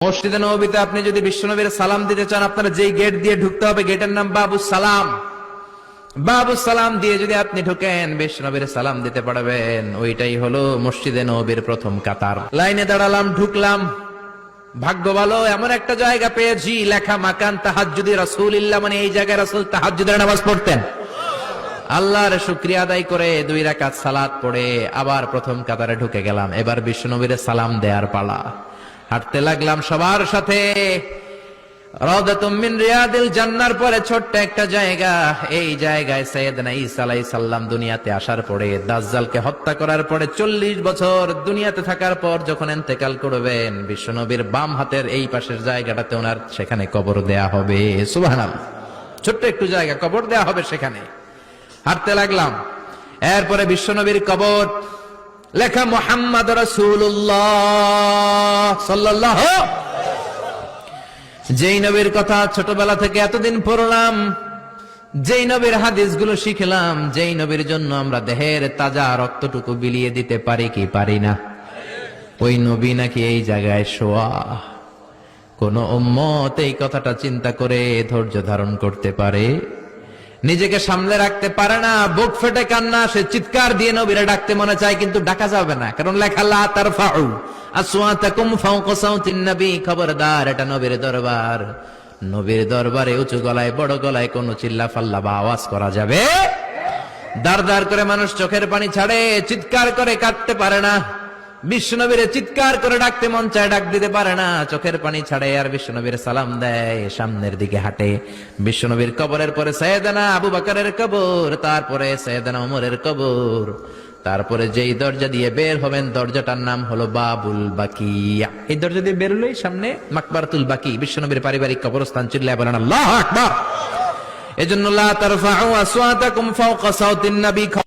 মসজিদে নববীতে আপনি যদি বিশ্বনবীর সালাম দিতে চান, আপনারা যেই গেট দিয়ে ঢুকতে হবে, গেটের নাম বাবুস সালাম। বাবুস সালাম দিয়ে যদি আপনি ঢুকেন, বিশ্বনবীর সালাম দিতে পারবেন। ওইটাই হলো মসজিদে নববীর প্রথম কাতার। লাইনে দাঁড়ালাম, ঢুকলাম। ভাগ্য ভালো, এমন একটা জায়গা পেয়েছি লেখা মাকান তাহাজ্জুদি রাসূলিল্লাহ, মানে এই জায়গায় রাসূল তাহাজ্জুদের নামাজ পড়তেন। আল্লাহর শুকরিয়া আদায় করে 2 রাকাত সালাত পড়ে আবার প্রথম কাতারে ঢুকে গেলাম। এবার বিশ্বনবীর সালাম দেওয়ার পালা। হাঁটতে লাগলাম সবার সাথে। রাউদাতুম মিন রিয়াদিল জান্নার পরে ছোট্ট একটা জায়গা, এই জায়গায় সাইয়েদনা ঈসা আলাইহিস সালাম দুনিয়াতে আসার পরে, দাজ্জালকে হত্যা করার পরে 40 বছর দুনিয়াতে থাকার পর যখন ইন্তেকাল করবেন, বিশ্বনবীর বাম হাতের এই পাশের জায়গাটাতে ওনার সেখানে কবর দেয়া হবে। সুবহানাল্লাহ, ছোট্ট একটু জায়গা, কবর দেয়া হবে সেখানে। হাঁটতে লাগলাম, এরপরে বিশ্বনবীর কবর, লেখা মুহাম্মদ রাসূলুল্লাহ সাল্লাল্লাহু। যেই নবীর কথা ছোটবেলা থেকে এতদিন পড়লাম, যেই নবীর হাদিসগুলো শিখলাম, যেই নবীর জন্য আমরা দেহের তাজা রক্তটুকু বিলিয়ে দিতে পারি কি পারি না, ওই নবী নাকি এই জায়গায় শোয়া। কোন উম্মত এই কথাটা চিন্তা করে ধৈর্য ধারণ করতে পারে? নিজেকে সামলে রাখতে পারে না, বুক ফেটে কান্না আসে, চিৎকার দিয়ে নবীরে ডাকতে মনে চায়, কিন্তু ডাকা যাবে না, কারণ লেখা লা তারফাউ আসওয়াতাকুম ফাওকা সাউতিন নবী। খবরদার, এটা নবীর দরবার। নবীর দরবারে উঁচু গলায় বড় গলায় কোনো চিল্লা ফাল্লা বা আওয়াজ করা যাবে? দাঁড় দাঁড় করে মানুষ চোখের পানি ছাড়ে, চিৎকার করে কাঁদতে পারে না। বিশ্বনবীরে চিৎকার করে ডাকতে মন চায়, ডাক দিতে পারে না, চোখের পানি ছাড়ে। আর বিশ্বনবীর সালাম দেয়, সামনের দিকে হাঁটে। বিশ্বনবীর কবরের পরে সাইয়েদনা আবু বকরের কবর, তারপরে সাইয়েদনা ওমরের কবর, তারপরে যেই দরজা দিয়ে বের হবেন, দরজাটার নাম হলো বাবুল বাকিয়া। এই দরজা দিয়ে বের হলেই সামনে মাকবারাতুল বাকি, বিশ্বনবীর পারিবারিক কবরস্থান। চিল্লায় বলেন আল্লাহু আকবার। এজন্য লা তারফাউ আসওয়াতাকুম ফাওকা সাউতিন নবী।